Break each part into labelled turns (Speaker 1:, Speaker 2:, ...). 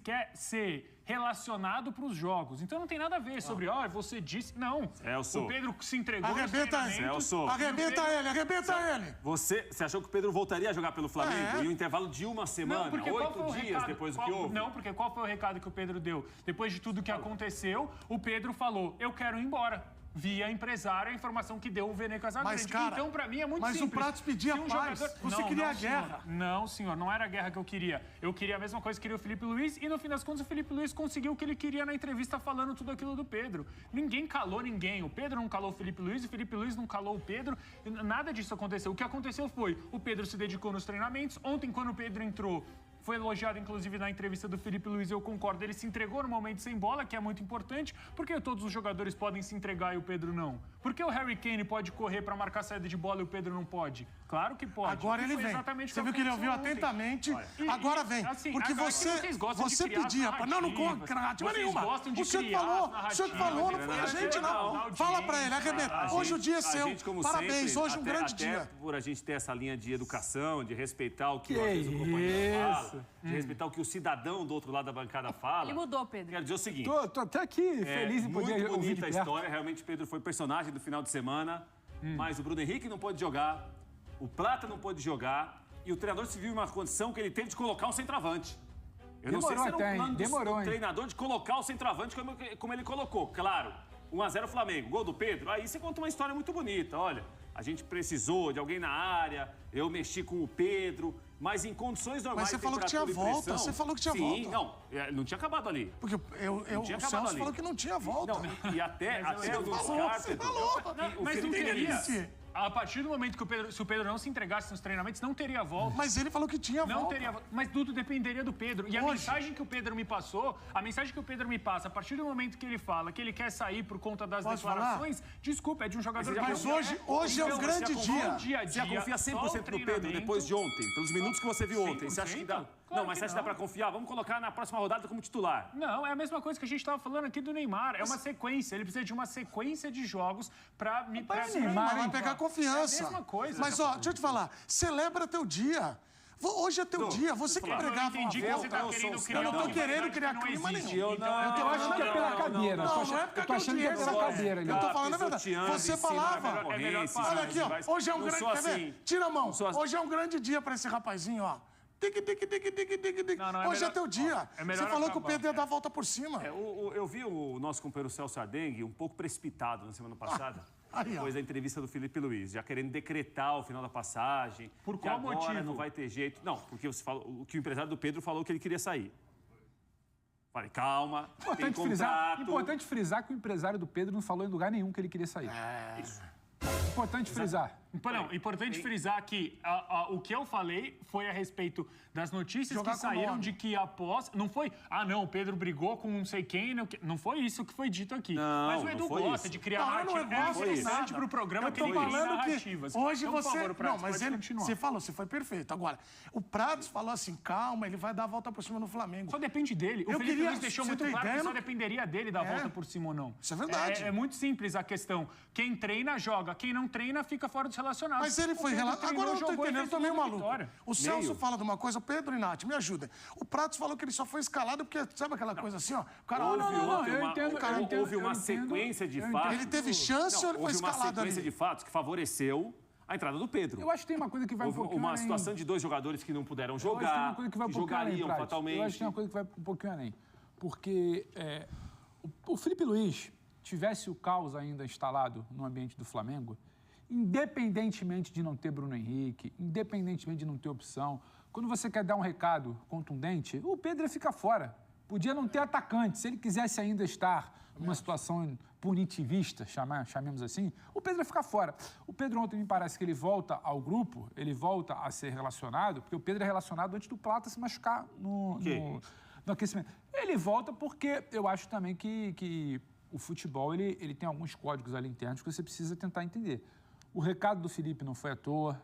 Speaker 1: sequer ser relacionado para os jogos. Então não tem nada a ver sobre, você disse... Não,
Speaker 2: Celso.
Speaker 1: O Pedro se entregou
Speaker 3: Arrebenta ele.
Speaker 2: Celso.
Speaker 3: Arrebenta ele.
Speaker 2: Você achou que o Pedro voltaria a jogar pelo Flamengo? E um intervalo de uma semana, 8 dias depois do que houve?
Speaker 1: Não, porque qual foi o recado que o Pedro deu? Depois de tudo que aconteceu, o Pedro falou, eu quero ir embora. Via empresário, a informação que deu o Vene Casagrande.
Speaker 3: Cara,
Speaker 1: então, pra mim, é muito simples.
Speaker 3: Mas o Pratos pedia paz. Você queria a guerra.
Speaker 1: Não, senhor, não era a guerra que eu queria. Eu queria a mesma coisa que queria o Felipe Luiz e, no fim das contas, o Felipe Luiz conseguiu o que ele queria na entrevista falando tudo aquilo do Pedro. Ninguém calou ninguém. O Pedro não calou o Felipe Luiz, o Felipe Luiz não calou o Pedro. Nada disso aconteceu. O que aconteceu foi, o Pedro se dedicou nos treinamentos. Ontem, quando o Pedro entrou... Foi elogiado, inclusive, na entrevista do Felipe Luiz, eu concordo. Ele se entregou no momento sem bola, que é muito importante. Por que todos os jogadores podem se entregar e o Pedro não? Por que o Harry Kane pode correr para marcar saída de bola e o Pedro não pode? Claro que pode.
Speaker 3: Agora ele vem. Você viu que ele ouviu atentamente. Agora vem. Porque você pedia. Não concrete nenhuma. O senhor que falou, não foi a gente, não. Fala para ele, arrebenta. Hoje o dia é seu. Parabéns, hoje um grande dia.
Speaker 2: Por a gente ter essa linha de educação, de respeitar o que o companheiro fala. De respeitar o que o cidadão do outro lado da bancada fala.
Speaker 4: Ele mudou, Pedro.
Speaker 2: Quero dizer o seguinte...
Speaker 5: Tô até aqui feliz em poder
Speaker 2: muito
Speaker 5: ouvir
Speaker 2: bonita a história. Realmente, Pedro foi personagem do final de semana. Mas o Bruno Henrique não pôde jogar. O Plata não pôde jogar. E o treinador se viu em uma condição que ele teve de colocar um centroavante. Eu não sei se era um plano do treinador de colocar o centroavante como ele colocou. Claro, 1-0 Flamengo, gol do Pedro. Aí você conta uma história muito bonita. Olha, a gente precisou de alguém na área. Eu mexi com o Pedro... Mas em condições normais...
Speaker 3: Mas você falou que tinha volta. Você falou que tinha volta.
Speaker 2: Sim, não tinha acabado ali.
Speaker 3: Porque o Celso falou que não tinha volta.
Speaker 2: Não, e até o Luiz Carter...
Speaker 1: Mas não teria. A partir do momento que se o Pedro não se entregasse nos treinamentos, não teria volta.
Speaker 3: Mas ele falou que tinha volta.
Speaker 1: Não teria volta. Mas tudo dependeria do Pedro. E a mensagem que o Pedro me passou, a mensagem que o Pedro me passa, a partir do momento que ele fala que ele quer sair por conta das declarações, desculpa, é de um jogador...
Speaker 3: Mas hoje é um grande dia.
Speaker 2: Você já confia 100% no Pedro depois de ontem, pelos minutos que você viu ontem. Você acha que dá? Não, mas você acha que dá pra confiar? Vamos colocar na próxima rodada como titular.
Speaker 1: Não, é a mesma coisa que a gente tava falando aqui do Neymar. É uma sequência. Ele precisa de uma sequência de jogos pra me...
Speaker 3: Neymar vai pegar confiança.
Speaker 1: É a mesma coisa.
Speaker 3: Mas, deixa eu te falar. Celebra teu dia. Hoje é teu dia. Você que pregava uma volta. Eu não tô querendo criar clima nenhum.
Speaker 5: Eu acho que é pela cadeira.
Speaker 3: Não é porque eu achando que é pela cadeira. Eu tô falando a verdade. Você falava. Olha aqui, ó. Hoje é um grande... Quer ver? Tira a mão. Hoje é um grande dia pra esse rapazinho, ó. Hoje é teu dia. Você falou que o Pedro ia dar a volta por cima.
Speaker 2: Eu vi o nosso companheiro Celso Ardengue um pouco precipitado na semana passada. Depois da entrevista do Felipe Luiz, já querendo decretar o final da passagem.
Speaker 1: Por qual motivo?
Speaker 2: Não vai ter jeito. Não, porque você falou, que o empresário do Pedro falou que ele queria sair. Falei, calma, tem contrato.
Speaker 5: Importante frisar que o empresário do Pedro não falou em lugar nenhum que ele queria sair.
Speaker 2: Isso.
Speaker 5: Importante frisar.
Speaker 1: Não, importante frisar que o que eu falei foi a respeito das notícias que saíram de que após... Não foi, não, o Pedro brigou com não sei quem, não foi isso que foi dito aqui.
Speaker 2: Não,
Speaker 1: mas o Edu gosta de criar narrativa. É interessante pro programa que ele cria narrativas.
Speaker 3: Hoje então, você... Favor, Pratos, não, mas ele... Você falou, você foi perfeito. Agora, o Pratos falou assim, calma, ele vai dar a volta por cima no Flamengo.
Speaker 1: Só depende dele. O Felipe Luiz deixou muito claro que só dependeria dele dar a volta por cima ou não.
Speaker 3: Isso é verdade.
Speaker 1: É muito simples a questão. Quem treina, joga. Quem não treina, fica fora dos relacionados.
Speaker 3: Mas ele foi relacionado. Agora eu não tô entendendo, eu tô meio maluco. O Celso fala de uma coisa, Pedro e Nath, me ajuda. O Pratos falou que ele só foi escalado porque, sabe aquela coisa assim, ó? O cara,
Speaker 2: houve uma sequência de fatos.
Speaker 3: Ele teve chance ou ele foi escalado ali?
Speaker 2: Houve uma sequência de fatos que favoreceu a entrada do Pedro.
Speaker 5: Eu acho que tem uma coisa que vai um pouquinho
Speaker 2: uma situação de dois jogadores que não puderam jogar, que jogariam fatalmente.
Speaker 5: Eu acho que tem uma coisa que vai um pouquinho além. Porque o Felipe Luiz tivesse o caos ainda instalado no ambiente do Flamengo, independentemente de não ter Bruno Henrique, independentemente de não ter opção, quando você quer dar um recado contundente, o Pedro fica fora. Podia não ter atacante. Se ele quisesse ainda estar numa situação punitivista, chamemos assim, o Pedro ia ficar fora. O Pedro ontem me parece que ele volta ao grupo, ele volta a ser relacionado, porque o Pedro é relacionado antes do Plata se machucar no aquecimento. Ele volta porque eu acho também que o futebol ele tem alguns códigos ali internos que você precisa tentar entender. O recado do Felipe não foi à toa,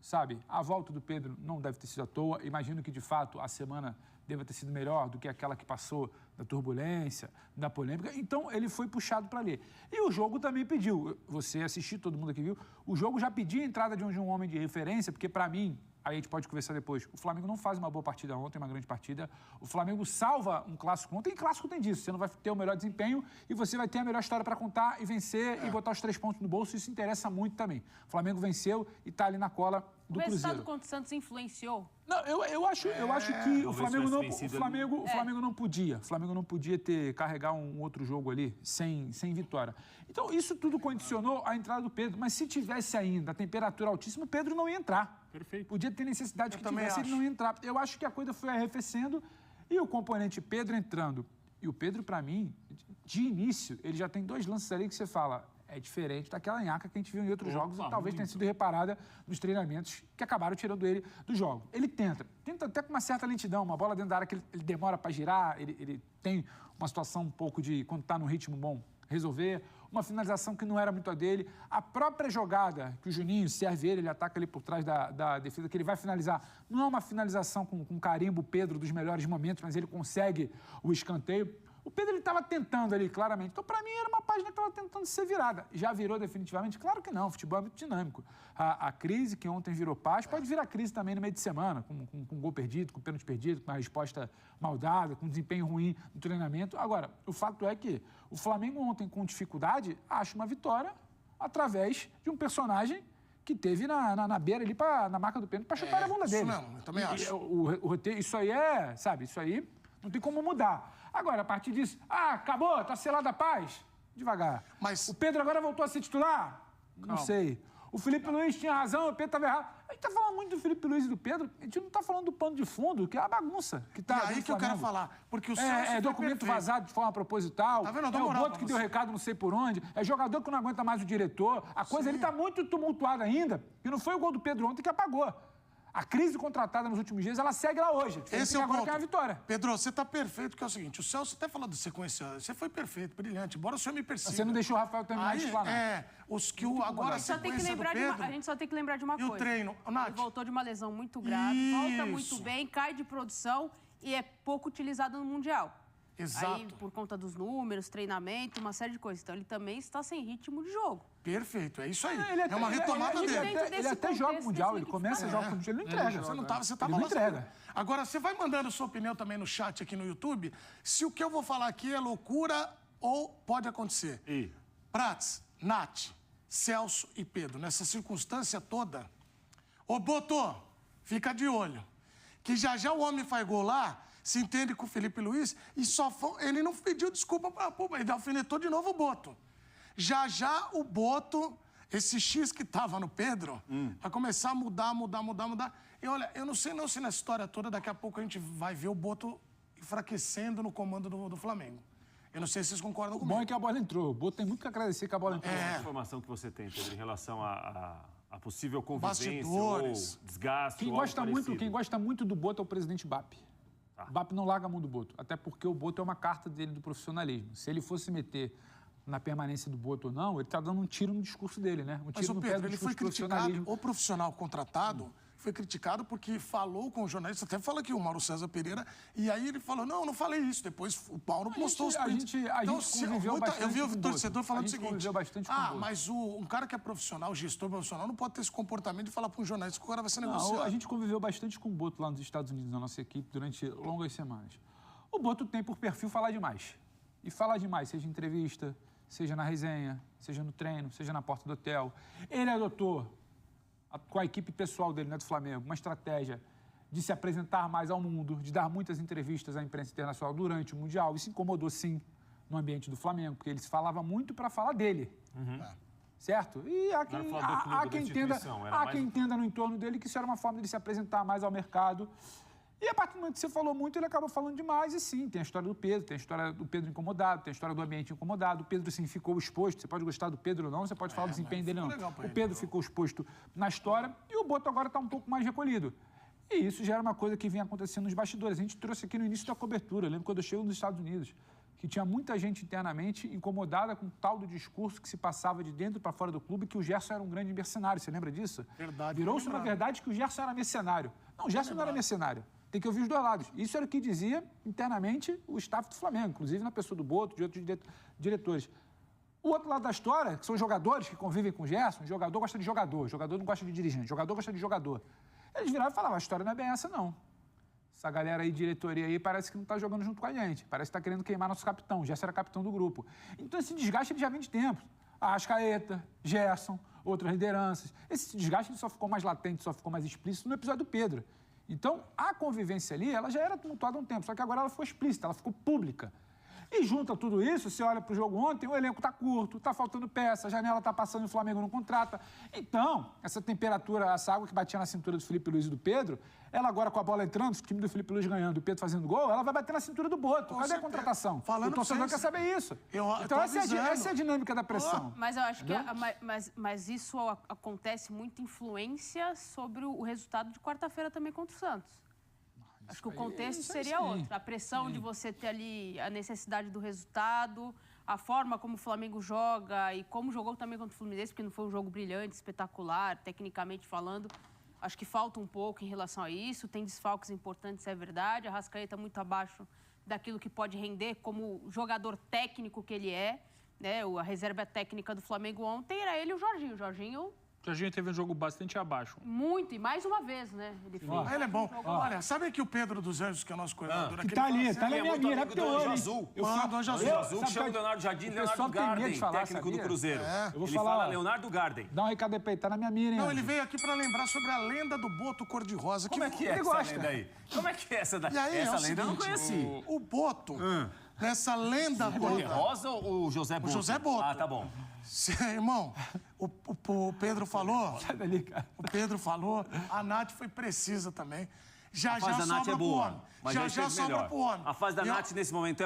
Speaker 5: sabe? A volta do Pedro não deve ter sido à toa. Imagino que, de fato, a semana deva ter sido melhor do que aquela que passou da turbulência, da polêmica. Então, ele foi puxado para ler. E o jogo também pediu. Você assistiu, todo mundo aqui viu. O jogo já pedia a entrada de um homem de referência, porque, para mim, aí a gente pode conversar depois. O Flamengo não faz uma boa partida ontem, uma grande partida. O Flamengo salva um clássico ontem. Clássico tem disso. Você não vai ter o melhor desempenho e você vai ter a melhor história para contar e vencer e botar os 3 pontos no bolso. Isso interessa muito também. O Flamengo venceu e está ali na cola do Cruzeiro. O
Speaker 4: resultado contra o Santos influenciou?
Speaker 5: Não, eu acho que o Flamengo não podia. O Flamengo não podia carregar um outro jogo ali sem vitória. Então, isso tudo condicionou a entrada do Pedro. Mas se tivesse ainda a temperatura altíssima, o Pedro não ia entrar.
Speaker 1: Perfeito.
Speaker 5: Podia ter necessidade que tivesse, ele não ia entrar. Eu acho que a coisa foi arrefecendo e o componente Pedro entrando. E o Pedro, para mim, de início, ele já tem 2 lances ali que você fala... É diferente daquela nhaca que a gente viu em outros jogos e talvez tenha sido reparada nos treinamentos que acabaram tirando ele do jogo. Ele tenta até com uma certa lentidão, uma bola dentro da área que ele demora para girar, ele tem uma situação um pouco de, quando está num ritmo bom, resolver, uma finalização que não era muito a dele. A própria jogada que o Juninho serve ele ataca ali por trás da defesa, que ele vai finalizar, não é uma finalização com carimbo Pedro dos melhores momentos, mas ele consegue o escanteio. O Pedro, ele estava tentando ali, claramente. Então, para mim, era uma página que estava tentando ser virada. Já virou definitivamente? Claro que não. O futebol é muito dinâmico. A crise que ontem virou paz pode virar crise também no meio de semana, com gol perdido, com pênalti perdido, com uma resposta mal dada, com desempenho ruim no treinamento. Agora, o fato é que o Flamengo ontem, com dificuldade, acha uma vitória através de um personagem que teve na beira ali, na marca do pênalti, para chutar a bunda dele.
Speaker 3: Isso mesmo, eu também acho.
Speaker 5: O roteiro, isso aí isso aí não tem como mudar. Agora, a partir disso, acabou, tá selada a paz. Devagar.
Speaker 3: Mas...
Speaker 5: O Pedro agora voltou a ser titular? Não sei. O Felipe Luiz tinha razão, o Pedro estava errado. A gente tá falando muito do Felipe Luiz e do Pedro, a gente não tá falando do pano de fundo, que é a bagunça que tá.
Speaker 3: E aí que eu quero falar. Porque o
Speaker 5: Celso documento vazado de forma proposital.
Speaker 3: Tá vendo?
Speaker 5: É o Boto que deu recado não sei por onde. É jogador que não aguenta mais o diretor. A coisa ali tá muito tumultuada ainda. E não foi o gol do Pedro ontem que apagou. A crise contratada nos últimos dias, ela segue lá hoje.
Speaker 3: Esse é o
Speaker 5: agora
Speaker 3: ponto.
Speaker 5: Que é a vitória.
Speaker 3: Pedro, você está perfeito, que é o seguinte, o Celso até falou de sequência, você foi perfeito, brilhante, embora o senhor me persiga.
Speaker 5: Você não deixou o Rafael terminar de falar, não.
Speaker 3: Os que agora a sequência do Pedro...
Speaker 4: A gente só tem que lembrar de uma coisa.
Speaker 3: E o treino, Nath?
Speaker 4: Ele voltou de uma lesão muito grave, volta muito bem, cai de produção e é pouco utilizado no Mundial.
Speaker 3: Exato.
Speaker 4: Aí, por conta dos números, treinamento, uma série de coisas. Então, ele também está sem ritmo de jogo.
Speaker 3: Perfeito, é isso aí. É uma retomada dele.
Speaker 5: Ele até joga o Mundial, ele começa a jogar o Mundial, ele não entrega.
Speaker 3: Você estava lá. Agora, você vai mandando sua opinião também no chat aqui no YouTube, se o que eu vou falar aqui é loucura ou pode acontecer. Prats, Nath, Celso e Pedro, nessa circunstância toda, ô Boto, fica de olho, que já o homem faz gol lá, se entende com o Felipe Luiz e ele não pediu desculpa para ele alfinetou de novo o Boto. Já o Boto, esse X que estava no Pedro, vai começar a mudar. E olha, eu não sei não se nessa história toda, daqui a pouco a gente vai ver o Boto enfraquecendo no comando do Flamengo. Eu não sei se vocês concordam comigo.
Speaker 5: O bom é que a bola entrou. O Boto tem muito que agradecer que a bola entrou.
Speaker 2: A informação que você tem, Pedro, em relação a possível convivência ou desgaste
Speaker 5: Quem gosta muito do Boto é o presidente BAP. O BAP não larga a mão do Boto, até porque o Boto é uma carta dele do profissionalismo. Se ele fosse meter na permanência do Boto ou não, ele está dando um tiro no discurso dele, né? Um tiro no pé do discurso profissionalismo.
Speaker 3: O profissional contratado foi criticado porque falou com o jornalista, até fala aqui o Mauro César Pereira, e aí ele falou, não falei isso. Depois o Paulo postou os prints.
Speaker 5: A gente conviveu bastante.
Speaker 3: Eu vi o torcedor falando o seguinte,
Speaker 5: bastante
Speaker 3: mas um cara que é profissional, gestor profissional, não pode ter esse comportamento de falar para um jornalista que o cara vai ser negociado.
Speaker 5: A gente conviveu bastante com o Boto lá nos Estados Unidos, na nossa equipe, durante longas semanas. O Boto tem por perfil falar demais. E falar demais, seja em entrevista, seja na resenha, seja no treino, seja na porta do hotel. Ele adotou, com a equipe pessoal dele, né, do Flamengo, uma estratégia de se apresentar mais ao mundo, de dar muitas entrevistas à imprensa internacional durante o Mundial. Isso incomodou, sim, no ambiente do Flamengo, porque ele se falava muito para falar dele. Certo? E há quem entenda no entorno dele que isso era uma forma de ele se apresentar mais ao mercado. E a partir do momento que você falou muito, ele acabou falando demais. E sim, tem a história do Pedro, tem a história do Pedro incomodado, tem a história do ambiente incomodado. O Pedro, sim, ficou exposto. Você pode gostar do Pedro ou não, você pode falar do desempenho dele ou não. O Pedro ficou exposto na história e o Boto agora está um pouco mais recolhido. E isso já era uma coisa que vinha acontecendo nos bastidores. A gente trouxe aqui no início da cobertura. Eu lembro quando eu chego nos Estados Unidos, que tinha muita gente internamente incomodada com o tal do discurso que se passava de dentro para fora do clube, que o Gerson era um grande mercenário. Você lembra disso?
Speaker 3: Verdade.
Speaker 5: Virou-se uma verdade que o Gerson era mercenário. Não, o Gerson não era mercenário. Tem que ouvir os dois lados. Isso era o que dizia internamente o staff do Flamengo, inclusive na pessoa do Boto, de outros diretores. O outro lado da história, que são jogadores que convivem com o Gerson, o jogador gosta de jogador não gosta de dirigente, jogador gosta de jogador. Eles viravam e falavam, a história não é bem essa, não. Essa galera aí, diretoria aí, parece que não tá jogando junto com a gente. Parece que tá querendo queimar nosso capitão. O Gerson era capitão do grupo. Então, esse desgaste ele já vem de tempo. Arrascaeta, Gerson, outras lideranças. Esse desgaste ele só ficou mais latente, só ficou mais explícito no episódio do Pedro. Então, a convivência ali, ela já era tumultuada há um tempo, só que agora ela ficou explícita, ela ficou pública. E junta tudo isso, você olha para o jogo ontem, o elenco está curto, está faltando peça, a janela está passando e o Flamengo não contrata. Então, essa temperatura, essa água que batia na cintura do Felipe Luiz e do Pedro, ela agora com a bola entrando, o time do Felipe Luiz ganhando e o Pedro fazendo gol, ela vai bater na cintura do Boto. Cadê a contratação?
Speaker 3: Falando
Speaker 5: o torcedor quer saber isso. Então, essa é a dinâmica da pressão.
Speaker 4: Mas eu acho que mas isso acontece muita influência sobre o resultado de quarta-feira também contra o Santos. Acho que o contexto seria outro. A pressão de você ter ali a necessidade do resultado, a forma como o Flamengo joga e como jogou também contra o Fluminense, porque não foi um jogo brilhante, espetacular, tecnicamente falando. Acho que falta um pouco em relação a isso. Tem desfalques importantes, é verdade. A Arrascaeta muito abaixo daquilo que pode render como jogador técnico que ele é. Né? A reserva técnica do Flamengo ontem era ele e o Jorginho. O
Speaker 1: Jorginho teve um jogo bastante abaixo.
Speaker 4: Muito, e mais uma vez, né? Ele fez.
Speaker 3: Ele é bom. Olha, sabe que o Pedro dos Anjos, que é o nosso coordenador aqui...
Speaker 5: Que tá ali, tá na minha mira,
Speaker 2: do Anjo Azul.
Speaker 3: Eu falo do Anjo Azul.
Speaker 2: Que chama o Leonardo Jardim, Leonardo Garden, técnico do Cruzeiro.
Speaker 5: Eu vou
Speaker 2: ele
Speaker 5: falar,
Speaker 2: fala Leonardo Garden.
Speaker 5: Dá um recado aí pra ele, tá na minha mira, hein?
Speaker 3: Não, ele veio aqui pra lembrar sobre a lenda do Boto Cor-de-Rosa.
Speaker 2: Como é que é essa lenda aí? Como é que é essa daí?
Speaker 3: E aí,
Speaker 2: essa lenda eu não conheci.
Speaker 3: O Boto, nessa lenda toda...
Speaker 2: Cor-de-Rosa ou o José Boto?
Speaker 3: O José Boto.
Speaker 2: Ah, tá bom.
Speaker 3: Irmão, o Pedro falou...
Speaker 5: Sai dali, cara.
Speaker 3: O Pedro falou, a Nath foi precisa também.
Speaker 2: A fase da Nath é boa, mas
Speaker 3: já sobra pro homem.
Speaker 2: A fase da Nath nesse momento é